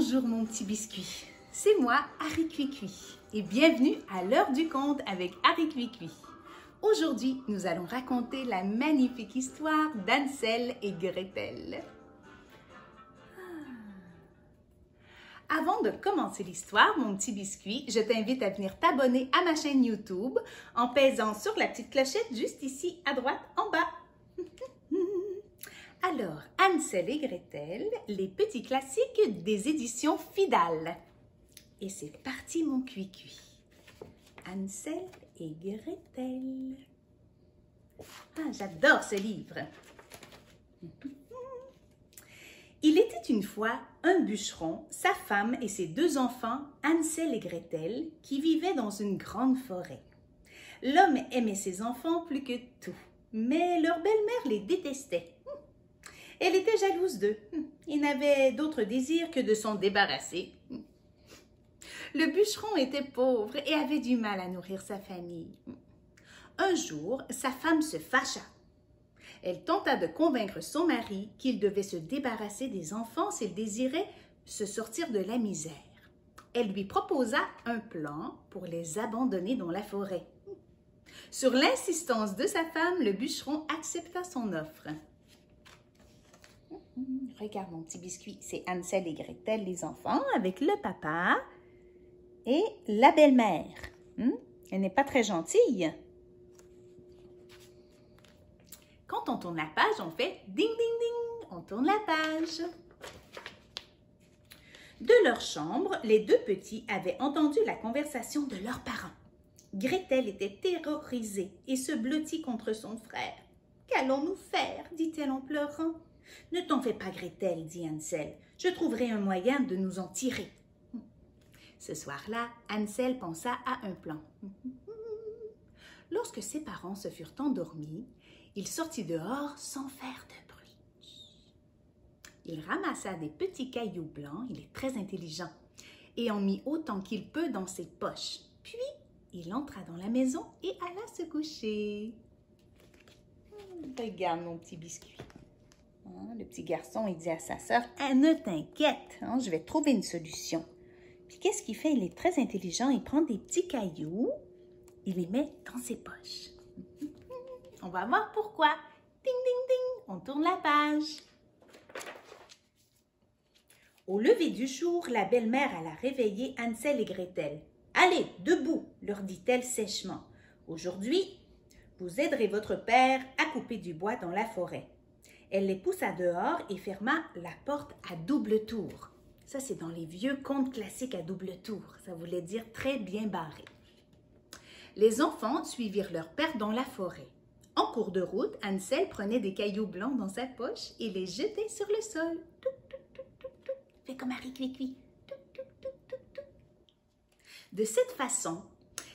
Bonjour mon petit biscuit, c'est moi Harry Cuicui et bienvenue à l'heure du conte avec Harry Cuicui. Aujourd'hui, nous allons raconter la magnifique histoire d'Hansel et Gretel. Avant de commencer l'histoire, mon petit biscuit, je t'invite à venir t'abonner à ma chaîne YouTube en pesant sur la petite clochette juste ici à droite en bas. Alors, Hansel et Gretel, les petits classiques des éditions Fidal. Et c'est parti mon cuicui. Hansel et Gretel. Ah, j'adore ce livre. Il était une fois un bûcheron, sa femme et ses deux enfants, Hansel et Gretel, qui vivaient dans une grande forêt. L'homme aimait ses enfants plus que tout, mais leur belle-mère les détestait. Elle était jalouse d'eux. Il n'avait d'autre désir que de s'en débarrasser. Le bûcheron était pauvre et avait du mal à nourrir sa famille. Un jour, sa femme se fâcha. Elle tenta de convaincre son mari qu'il devait se débarrasser des enfants s'il désirait se sortir de la misère. Elle lui proposa un plan pour les abandonner dans la forêt. Sur l'insistance de sa femme, le bûcheron accepta son offre. Regarde mon petit biscuit, c'est Hansel et Gretel, les enfants, avec le papa et la belle-mère. Elle n'est pas très gentille. Quand on tourne la page, on fait ding, ding, ding. On tourne la page. De leur chambre, les deux petits avaient entendu la conversation de leurs parents. Gretel était terrorisée et se blottit contre son frère. « Qu'allons-nous faire » dit-elle en pleurant. « Ne t'en fais pas, Gretel, dit Hansel. Je trouverai un moyen de nous en tirer. » Ce soir-là, Hansel pensa à un plan. Lorsque ses parents se furent endormis, il sortit dehors sans faire de bruit. Il ramassa des petits cailloux blancs, il est très intelligent, et en mit autant qu'il peut dans ses poches. Puis, il entra dans la maison et alla se coucher. Regarde mon petit biscuit. Le petit garçon, il dit à sa sœur, « Ne t'inquiète, je vais trouver une solution. » Puis qu'est-ce qu'il fait? Il est très intelligent, il prend des petits cailloux, il les met dans ses poches. On va voir pourquoi. Ding, ding, ding, on tourne la page. Au lever du jour, la belle-mère alla réveiller Hansel et Gretel. « Allez, debout, leur dit-elle sèchement. Aujourd'hui, vous aiderez votre père à couper du bois dans la forêt. » Elle les poussa dehors et ferma la porte à double tour. Ça, c'est dans les vieux contes classiques à double tour. Ça voulait dire très bien barré. Les enfants suivirent leur père dans la forêt. En cours de route, Hansel prenait des cailloux blancs dans sa poche et les jetait sur le sol. Touc, touc, touc, touc, touc. Fais comme Harry Cuicui. Touc, touc, touc, touc, touc. De cette façon,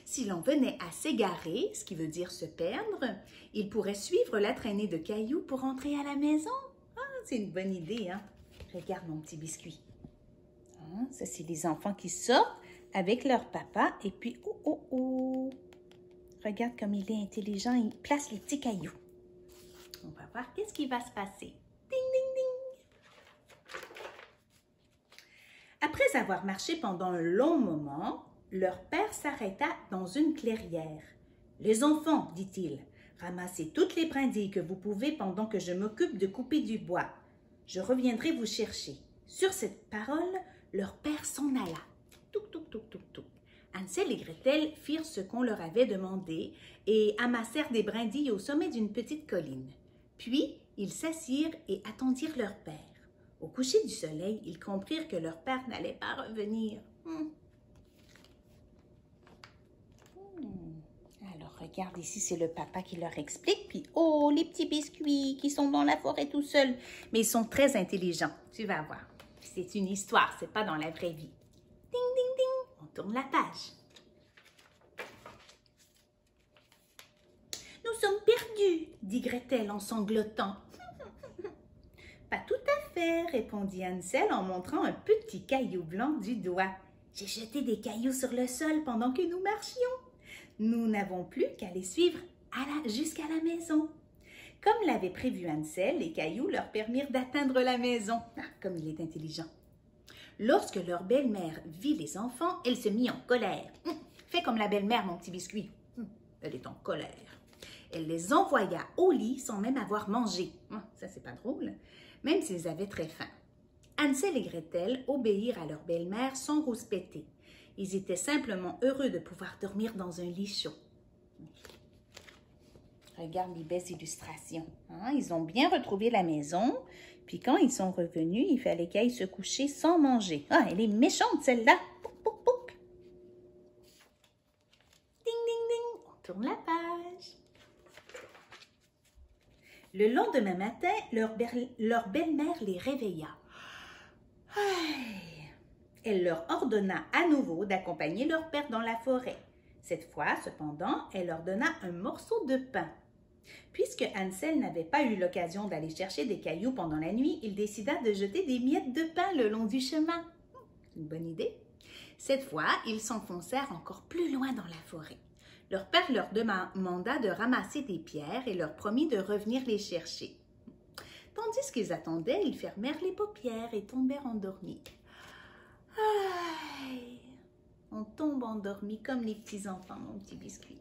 si l'on venait à s'égarer, ce qui veut dire se perdre, il pourrait suivre la traînée de cailloux pour rentrer à la maison. Ah, c'est une bonne idée, hein? Regarde mon petit biscuit. Ça, c'est les enfants qui sortent avec leur papa et puis, regarde comme il est intelligent, il place les petits cailloux. On va voir qu'est-ce qui va se passer. Ding, ding, ding. Après avoir marché pendant un long moment, leur père s'arrêta dans une clairière. « Les enfants, dit-il, ramassez toutes les brindilles que vous pouvez pendant que je m'occupe de couper du bois. Je reviendrai vous chercher. » Sur cette parole, leur père s'en alla. Touc, touc, touc, touc, touc. Hansel et Gretel firent ce qu'on leur avait demandé et amassèrent des brindilles au sommet d'une petite colline. Puis, ils s'assirent et attendirent leur père. Au coucher du soleil, ils comprirent que leur père n'allait pas revenir. Alors, regarde ici, c'est le papa qui leur explique. Puis, oh, les petits biscuits qui sont dans la forêt tout seuls. Mais ils sont très intelligents, tu vas voir. C'est une histoire, c'est pas dans la vraie vie. Ding, ding, ding, on tourne la page. Nous sommes perdus, dit Gretel en sanglotant. Pas tout à fait, répondit Hansel en montrant un petit caillou blanc du doigt. J'ai jeté des cailloux sur le sol pendant que nous marchions. Nous n'avons plus qu'à les suivre jusqu'à la maison. Comme l'avait prévu Hansel, les cailloux leur permirent d'atteindre la maison. Ah, comme il est intelligent. Lorsque leur belle-mère vit les enfants, elle se mit en colère. Fais comme la belle-mère, mon petit biscuit. Elle est en colère. Elle les envoya au lit sans même avoir mangé. Ça, c'est pas drôle, même s'ils avaient très faim. Hansel et Gretel obéirent à leur belle-mère sans rouspéter. Ils étaient simplement heureux de pouvoir dormir dans un lit chaud. Regarde les belles illustrations. Ils ont bien retrouvé la maison. Puis quand ils sont revenus, il fallait qu'ils aillent se coucher sans manger. Elle est méchante, celle-là. Pouc, pouc, pouc. Ding, ding, ding. On tourne la page. Le lendemain matin, leur belle-mère les réveilla. Elle leur ordonna à nouveau d'accompagner leur père dans la forêt. Cette fois, cependant, elle leur donna un morceau de pain. Puisque Hansel n'avait pas eu l'occasion d'aller chercher des cailloux pendant la nuit, il décida de jeter des miettes de pain le long du chemin. Une bonne idée. Cette fois, ils s'enfoncèrent encore plus loin dans la forêt. Leur père leur demanda de ramasser des pierres et leur promit de revenir les chercher. Tandis qu'ils attendaient, ils fermèrent les paupières et tombèrent endormis. On tombe endormi comme les petits enfants, mon petit biscuit.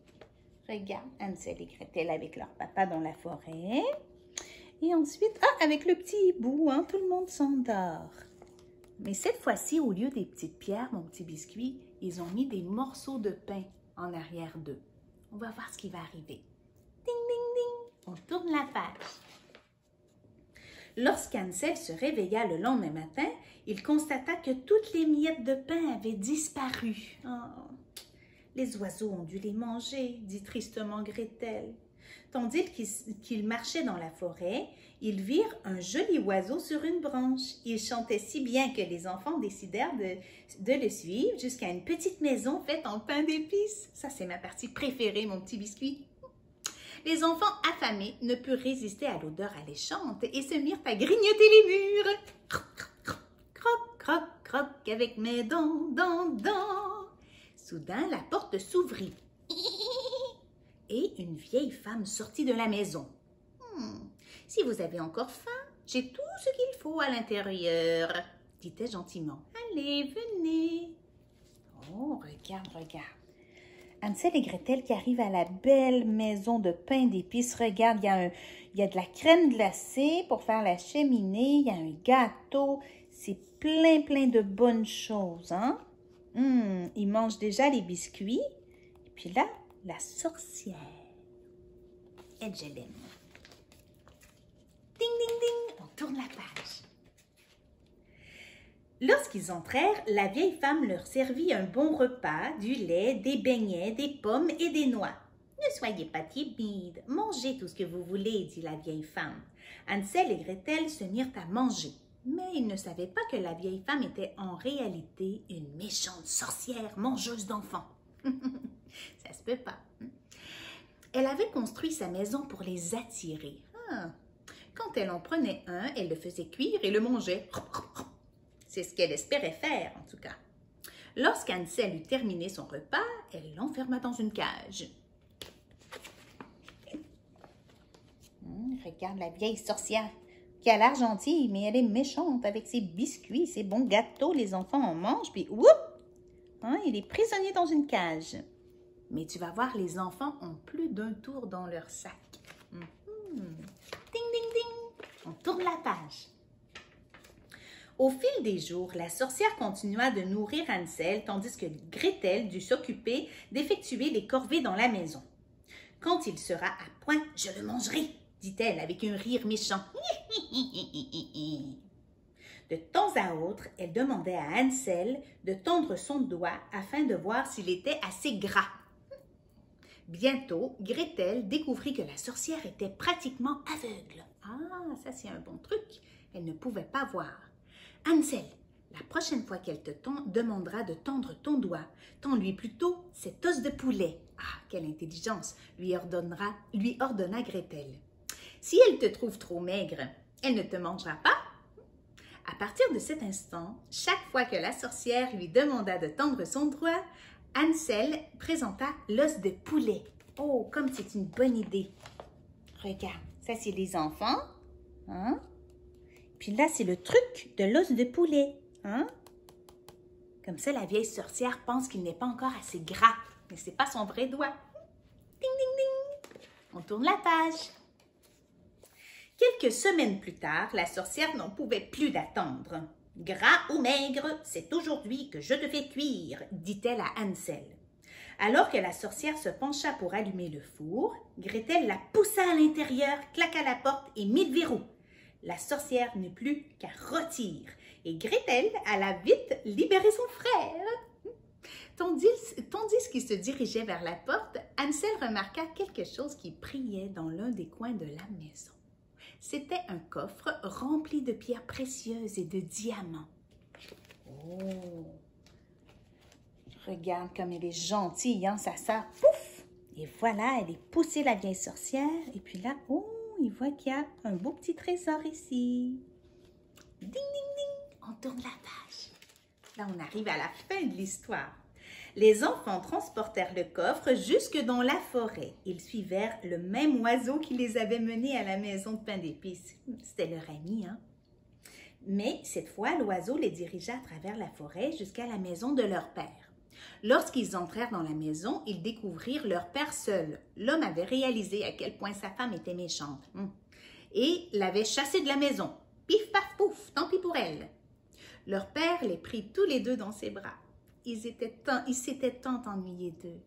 Regarde Hansel et Gretel avec leur papa dans la forêt. Et ensuite, avec le petit hibou, tout le monde s'endort. Mais cette fois-ci, au lieu des petites pierres, mon petit biscuit, ils ont mis des morceaux de pain en arrière d'eux. On va voir ce qui va arriver. Ding, ding, ding. On tourne la page. Lorsqu'Hansel se réveilla le lendemain matin, il constata que toutes les miettes de pain avaient disparu. Les oiseaux ont dû les manger, dit tristement Gretel. Tandis qu'ils marchaient dans la forêt, ils virent un joli oiseau sur une branche. Il chantait si bien que les enfants décidèrent de le suivre jusqu'à une petite maison faite en pain d'épices. Ça, c'est ma partie préférée, mon petit biscuit. Les enfants affamés ne purent résister à l'odeur alléchante et se mirent à grignoter les murs. Croc, croc, croc, croc, croc, avec mes dents, dents, dents. Soudain, la porte s'ouvrit et une vieille femme sortit de la maison. Si vous avez encore faim, j'ai tout ce qu'il faut à l'intérieur, dit-elle gentiment. Allez, venez. Oh, regarde, regarde. Hansel et Gretel qui arrivent à la belle maison de pain d'épices. Regarde, il y a de la crème glacée pour faire la cheminée. Il y a un gâteau. C'est plein, plein de bonnes choses. Ils mangent déjà les biscuits. Et puis là, la sorcière. Et je l'aime. Ding, ding, ding. On tourne la page. Lorsqu'ils entrèrent, la vieille femme leur servit un bon repas, du lait, des beignets, des pommes et des noix. « Ne soyez pas timides, mangez tout ce que vous voulez, dit la vieille femme. Hansel et Gretel se mirent à manger, mais ils ne savaient pas que la vieille femme était en réalité une méchante sorcière mangeuse d'enfants. Ça se peut pas. Elle avait construit sa maison pour les attirer. Quand elle en prenait un, elle le faisait cuire et le mangeait. C'est ce qu'elle espérait faire, en tout cas. Lorsqu'Hansel eut terminé son repas, elle l'enferma dans une cage. Regarde la vieille sorcière qui a l'air gentille, mais elle est méchante avec ses biscuits, ses bons gâteaux. Les enfants en mangent, puis whoop! Il est prisonnier dans une cage. Mais tu vas voir, les enfants ont plus d'un tour dans leur sac. Ding, ding, ding! On tourne la page. Au fil des jours, la sorcière continua de nourrir Hansel, tandis que Gretel dut s'occuper d'effectuer les corvées dans la maison. « Quand il sera à point, je le mangerai », dit-elle avec un rire méchant. De temps à autre, elle demandait à Hansel de tendre son doigt afin de voir s'il était assez gras. Bientôt, Gretel découvrit que la sorcière était pratiquement aveugle. Ça c'est un bon truc. Elle ne pouvait pas voir. Hansel, la prochaine fois qu'elle te demandera de tendre ton doigt, tends-lui plutôt cet os de poulet. Quelle intelligence, lui ordonna Gretel. Si elle te trouve trop maigre, elle ne te mangera pas. À partir de cet instant, chaque fois que la sorcière lui demanda de tendre son doigt, Hansel présenta l'os de poulet. Oh, comme c'est une bonne idée. Regarde, ça c'est les enfants. Puis là, c'est le truc de l'os de poulet. Comme ça, la vieille sorcière pense qu'il n'est pas encore assez gras, mais ce n'est pas son vrai doigt. Ding, ding, ding! On tourne la page. Quelques semaines plus tard, la sorcière n'en pouvait plus d'attendre. « Gras ou maigre, c'est aujourd'hui que je te fais cuire, » dit-elle à Hansel. Alors que la sorcière se pencha pour allumer le four, Gretel la poussa à l'intérieur, claqua la porte et mit le verrou. La sorcière n'eut plus qu'à rôtir et Gretel alla vite libérer son frère. Tandis qu'il se dirigeait vers la porte, Hansel remarqua quelque chose qui brillait dans l'un des coins de la maison. C'était un coffre rempli de pierres précieuses et de diamants. Oh! Regarde comme elle est gentille, hein, sa sœur. Pouf! Et voilà, elle est poussée, la vieille sorcière. Et puis là, oh, il voit qu'il y a un beau petit trésor ici. Ding, ding, ding! On tourne la page. Là, on arrive à la fin de l'histoire. Les enfants transportèrent le coffre jusque dans la forêt. Ils suivirent le même oiseau qui les avait menés à la maison de pain d'épices. C'était leur ami, hein? Mais cette fois, l'oiseau les dirigea à travers la forêt jusqu'à la maison de leur père. Lorsqu'ils entrèrent dans la maison, ils découvrirent leur père seul. L'homme avait réalisé à quel point sa femme était méchante et l'avait chassée de la maison. Pif, paf, pouf, tant pis pour elle. Leur père les prit tous les deux dans ses bras. Ils s'étaient tant ennuyés d'eux.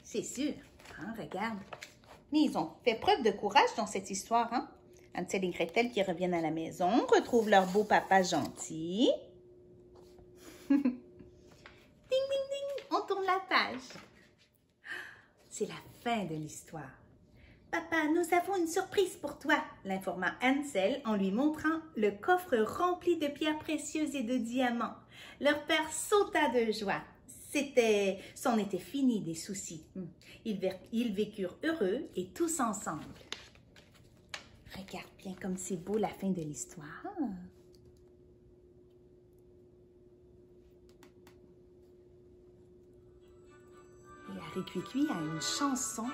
C'est sûr, hein, regarde. Mais ils ont fait preuve de courage dans cette histoire. Hein? Hansel et Gretel qui reviennent à la maison, retrouvent leur beau papa gentil. Ding, ding, ding, on tourne la page. C'est la fin de l'histoire. Papa, nous avons une surprise pour toi, l'informa Hansel en lui montrant le coffre rempli de pierres précieuses et de diamants. Leur père sauta de joie. C'en était fini des soucis. Ils vécurent heureux et tous ensemble. Regarde bien comme c'est beau la fin de l'histoire. Et Harry Cuicui a une chanson,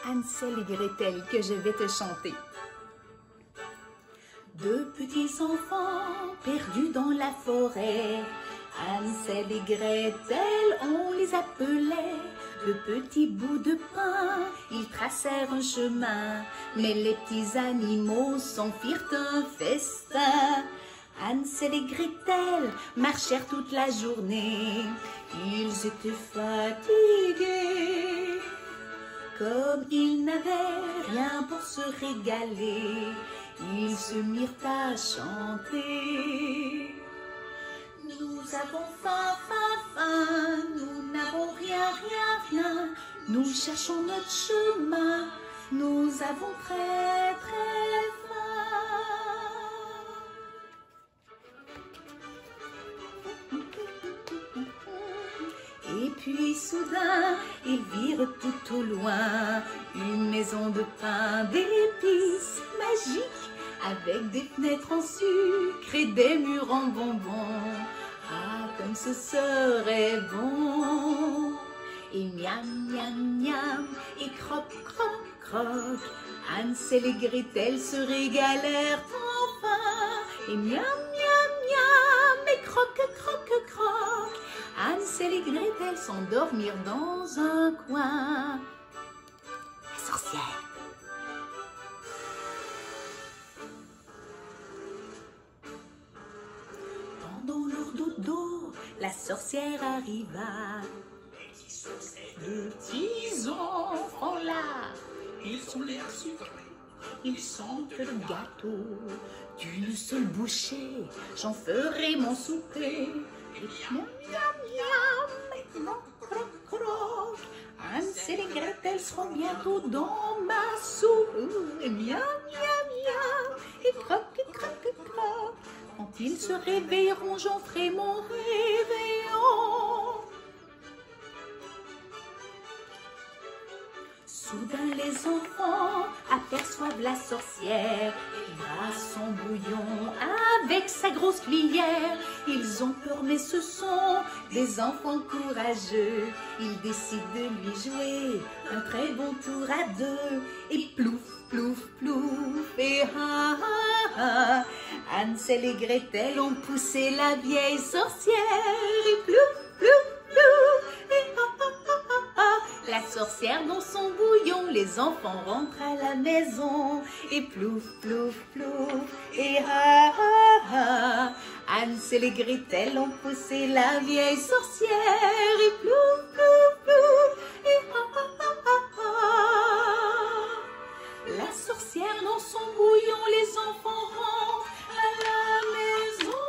Hansel et Gretel, que je vais te chanter. Deux petits enfants perdus dans la forêt, Hansel et Gretel, on les appelait. De petits bouts de pain, ils tracèrent un chemin, mais les petits animaux s'en firent un festin. Hansel et Gretel marchèrent toute la journée, ils étaient fatigués. Comme ils n'avaient rien pour se régaler, ils se mirent à chanter. Nous avons faim, faim, faim, nous n'avons rien, rien, rien. Nous cherchons notre chemin, nous avons très, très faim. Et puis soudain, ils virent tout au loin une maison de pain d'épices magique, avec des fenêtres en sucre et des murs en bonbons. Ah, comme ce serait bon! Et miam, miam, miam, et croc, croc, croc, Hansel et Gretel se régalèrent enfin. Et miam, miam, miam, et croc, croc, croc, Hansel et Gretel s'endormirent dans un coin. La sorcière. Pendant leur dodo, la sorcière arriva. Les petits enfants là, ils sont l'air sucrés, ils sentent le gâteau. D'une seule bouchée, j'en ferai mon souper. Et miam, miam, miam, et croc, croc, croc, Hansel et Gretel seront bientôt dans ma soupe. Et miam, miam, miam, et croc, croc, croc. Quand ils se réveilleront, j'en ferai mon réveillon. Soudain les enfants aperçoivent la sorcière qui a son bouillon avec sa grosse cuillère. Ils ont peur mais ce sont des enfants courageux. Ils décident de lui jouer un très bon tour à deux. Et plouf, plouf, plouf, et ha ha ha, Hansel et Gretel ont poussé la vieille sorcière. Et plouf, les enfants rentrent à la maison. Et plouf, plouf, plouf, et ha, ha, ha. Hansel et Gretel ont poussé la vieille sorcière. Et plouf, plouf, plouf, et ha, ha, ha, ha, ha. La sorcière dans son bouillon, les enfants rentrent à la maison.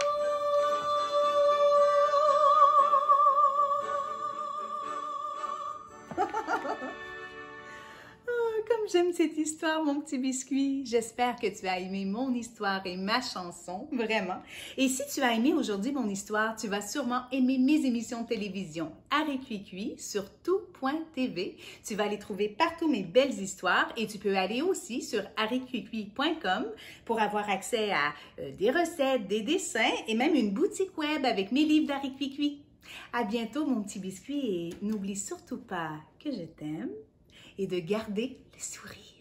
Comme j'aime cette histoire, mon petit biscuit. J'espère que tu as aimé mon histoire et ma chanson, vraiment. Et si tu as aimé aujourd'hui mon histoire, tu vas sûrement aimer mes émissions de télévision. Harry Cuicui sur tout.tv. Tu vas les trouver partout, mes belles histoires. Et tu peux aller aussi sur harrycuicui.com pour avoir accès à des recettes, des dessins et même une boutique web avec mes livres d'Harry Cuicui. À bientôt, mon petit biscuit, et n'oublie surtout pas que je t'aime et de garder le sourire.